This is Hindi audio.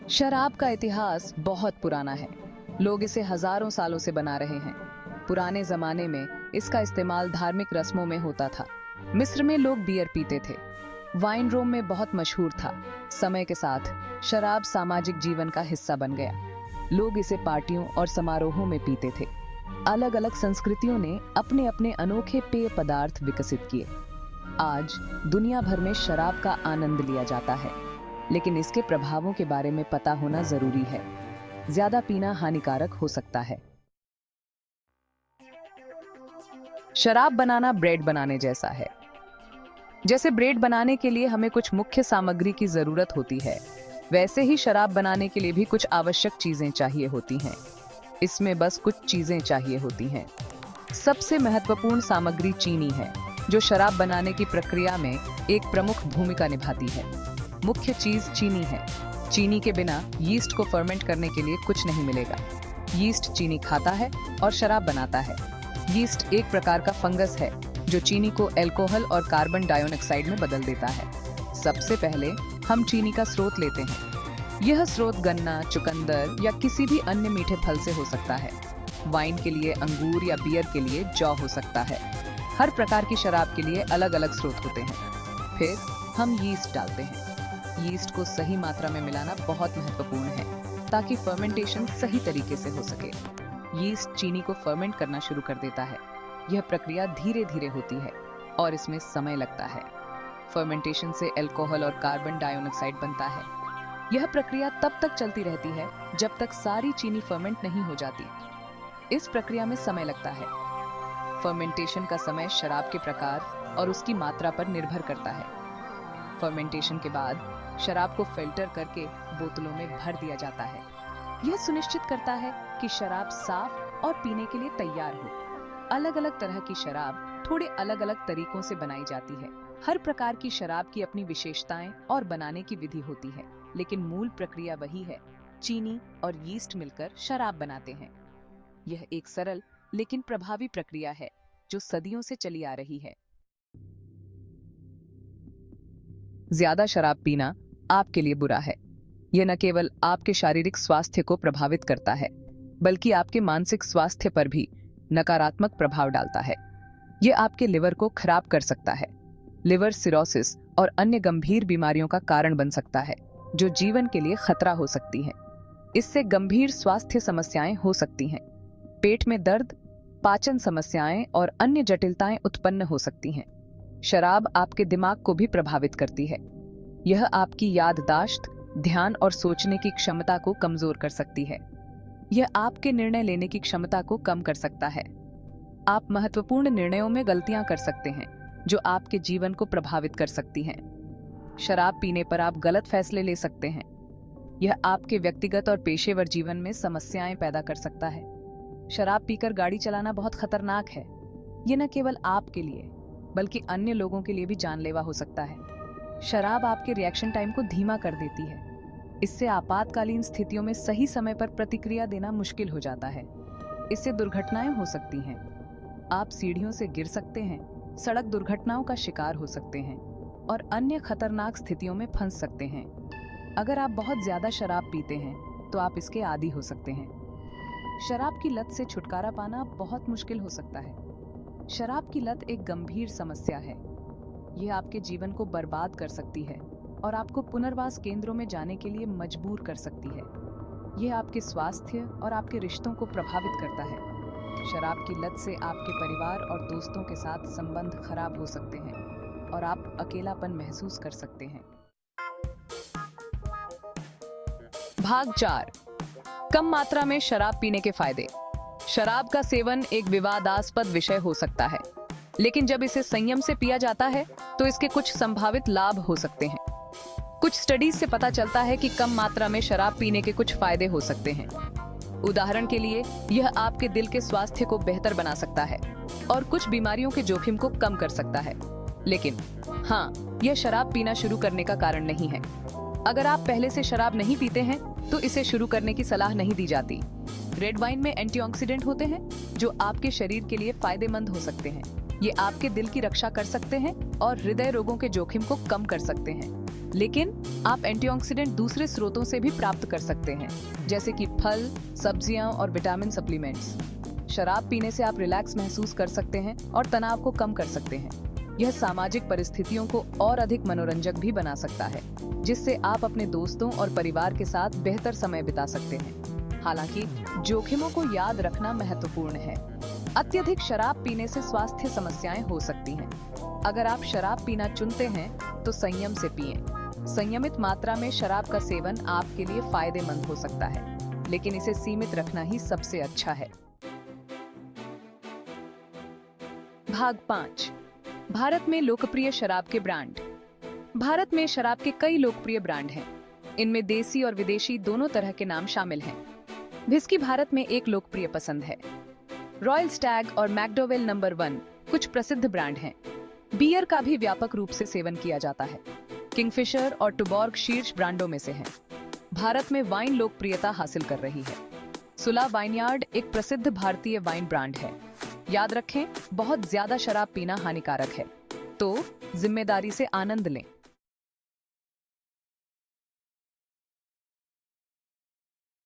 शराब का इतिहास बहुत पुराना है। लोग इसे हजारों सालों से बना रहे हैं। पुराने जमाने में इसका इस्तेमाल धार्मिक रस्मों में होता था। मिस्र में लोग बियर पीते थे। वाइन रोम में बहुत मशहूर था। समय के साथ शराब सामाजिक जीवन का हिस्सा बन गया। लोग इसे पार्टियों और समारोहों में पीते थे। अलग अलग संस्कृतियों ने अपने अपने अनोखे पेय पदार्थ विकसित किए। आज दुनिया भर में शराब का आनंद लिया जाता है, लेकिन इसके प्रभावों के बारे में पता होना जरूरी है। ज्यादा पीना हानिकारक हो सकता है। शराब बनाना ब्रेड बनाने जैसा है। जैसे ब्रेड बनाने के लिए हमें कुछ मुख्य सामग्री की जरूरत होती है, वैसे ही शराब बनाने के लिए भी कुछ आवश्यक चीजें चाहिए होती हैं। इसमें बस कुछ चीजें चाहिए होती हैं। सबसे महत्वपूर्ण सामग्री चीनी है, जो शराब बनाने की प्रक्रिया में एक प्रमुख भूमिका निभाती है। मुख्य चीज चीनी है। चीनी के बिना यीस्ट को फर्मेंट करने के लिए कुछ नहीं मिलेगा। यीस्ट चीनी खाता है और शराब बनाता है। यीस्ट एक प्रकार का फंगस है जो चीनी को अल्कोहल और कार्बन डाइऑक्साइड में बदल देता है। सबसे पहले हम चीनी का स्रोत लेते हैं। यह स्रोत गन्ना, चुकंदर या किसी भी अन्य मीठे फल से हो सकता है। वाइन के लिए अंगूर या बियर के लिए जौ हो सकता है। हर प्रकार की शराब के लिए अलग अलग स्रोत होते हैं। फिर हम यीस्ट डालते हैं। यीस्ट को सही मात्रा में मिलाना बहुत महत्वपूर्ण है, ताकि फर्मेंटेशन सही तरीके से हो सके। यीस्ट चीनी को फर्मेंट करना शुरू कर देता है। यह प्रक्रिया धीरे धीरे होती है और इसमें समय लगता है। फर्मेंटेशन से अल्कोहल और कार्बन डाइऑक्साइड बनता है। यह प्रक्रिया तब तक चलती रहती है जब तक सारी चीनी फर्मेंट नहीं हो जाती। इस प्रक्रिया में समय लगता है। फर्मेंटेशन का समय शराब के प्रकार और उसकी मात्रा पर निर्भर करता है। फर्मेंटेशन के बाद शराब को फिल्टर करके बोतलों में भर दिया जाता है। यह सुनिश्चित करता है कि शराब साफ और पीने के लिए तैयार हो। अलग अलग तरह की शराब थोड़े अलग अलग तरीकों से बनाई जाती है। हर प्रकार की शराब की अपनी विशेषताएं और बनाने की विधि होती है, लेकिन मूल प्रक्रिया वही है। चीनी और यीस्ट मिलकर शराब बनाते हैं। यह एक सरल लेकिन प्रभावी प्रक्रिया है जो सदियों से चली आ रही है। ज्यादा शराब पीना आपके लिए बुरा है। यह न केवल आपके शारीरिक स्वास्थ्य को प्रभावित करता है, बल्कि आपके मानसिक स्वास्थ्य पर भी नकारात्मक प्रभाव डालता है। यह आपके लिवर को खराब कर सकता है। लिवर सिरोसिस और अन्य गंभीर बीमारियों का कारण बन सकता है, जो जीवन के लिए खतरा हो सकती है। इससे गंभीर स्वास्थ्य समस्याएं हो सकती हैं। पेट में दर्द, पाचन समस्याएं और अन्य जटिलताएं उत्पन्न हो सकती हैं। शराब आपके दिमाग को भी प्रभावित करती है। यह आपकी याददाश्त, ध्यान और सोचने की क्षमता को कमजोर कर सकती है। यह आपके निर्णय लेने की क्षमता को कम कर सकता है। आप महत्वपूर्ण निर्णयों में गलतियां कर सकते हैं, जो आपके जीवन को प्रभावित कर सकती हैं। शराब पीने पर आप गलत फैसले ले सकते हैं। यह आपके व्यक्तिगत और पेशेवर जीवन में समस्याएं पैदा कर सकता है। शराब पीकर गाड़ी चलाना बहुत खतरनाक है। यह न केवल आपके लिए, बल्कि अन्य लोगों के लिए भी जानलेवा हो सकता है। शराब आपके रिएक्शन टाइम को धीमा कर देती है। इससे आपातकालीन स्थितियों में सही समय पर प्रतिक्रिया देना मुश्किल हो जाता है। इससे दुर्घटनाएं हो सकती हैं। आप सीढ़ियों से गिर सकते हैं, सड़क दुर्घटनाओं का शिकार हो सकते हैं और अन्य खतरनाक स्थितियों में फंस सकते हैं। अगर आप बहुत ज्यादा शराब पीते हैं, तो आप इसके आदी हो सकते हैं। शराब की लत से छुटकारा पाना बहुत मुश्किल हो सकता है। शराब की लत एक गंभीर समस्या है। यह आपके जीवन को बर्बाद कर सकती है और आपको पुनर्वास केंद्रों में जाने के लिए मजबूर कर सकती है। यह आपके स्वास्थ्य और आपके रिश्तों को प्रभावित करता है। शराब की लत से आपके परिवार और दोस्तों के साथ संबंध खराब हो सकते हैं और आप अकेलापन महसूस कर सकते हैं। भाग 4, कम मात्रा में शराब पीने के फायदे। शराब का सेवन एक विवादास्पद विषय हो सकता है, लेकिन जब इसे संयम से पिया जाता है तो इसके कुछ संभावित लाभ हो सकते हैं। कुछ स्टडीज से पता चलता है कि कम मात्रा में शराब पीने के कुछ फायदे हो सकते हैं। उदाहरण के लिए, यह आपके दिल के स्वास्थ्य को बेहतर बना सकता है और कुछ बीमारियों के जोखिम को कम कर सकता है। लेकिन हाँ, यह शराब पीना शुरू करने का कारण नहीं है। अगर आप पहले से शराब नहीं पीते हैं, तो इसे शुरू करने की सलाह नहीं दी जाती। रेड वाइन में एंटीऑक्सीडेंट होते हैं, जो आपके शरीर के लिए फायदेमंद हो सकते हैं। ये आपके दिल की रक्षा कर सकते हैं और हृदय रोगों के जोखिम को कम कर सकते हैं। लेकिन आप एंटीऑक्सीडेंट दूसरे स्रोतों से भी प्राप्त कर सकते हैं, जैसे कि फल, सब्जियां और विटामिन सप्लीमेंट्स। शराब पीने से आप रिलैक्स महसूस कर सकते हैं और तनाव को कम कर सकते हैं। यह सामाजिक परिस्थितियों को और अधिक मनोरंजक भी बना सकता है, जिससे आप अपने दोस्तों और परिवार के साथ बेहतर समय बिता सकते हैं। हालांकि जोखिमों को याद रखना महत्वपूर्ण है। अत्यधिक शराब पीने से स्वास्थ्य समस्याएं हो सकती हैं। अगर आप शराब पीना चुनते हैं तो संयम से पिएं। संयमित मात्रा में शराब का सेवन आपके लिए फायदेमंद हो सकता है, लेकिन इसे सीमित रखना ही सबसे अच्छा है। भाग 5। भारत में लोकप्रिय शराब के ब्रांड। भारत में शराब के कई लोकप्रिय ब्रांड हैं। इनमें देसी और विदेशी दोनों तरह के नाम शामिल हैं। व्हिस्की भारत में एक लोकप्रिय पसंद है। रॉयल स्टैग और मैकडॉवेल नंबर 1 कुछ प्रसिद्ध ब्रांड हैं। बियर का भी व्यापक रूप से सेवन किया जाता है। किंगफिशर और टुबॉर्ग शीर्ष ब्रांडों में से हैं। भारत में वाइन लोकप्रियता हासिल कर रही है। सुला वाइनयार्ड एक प्रसिद्ध भारतीय वाइन ब्रांड है। याद रखें, बहुत ज्यादा शराब पीना हानिकारक है, तो जिम्मेदारी से आनंद लें।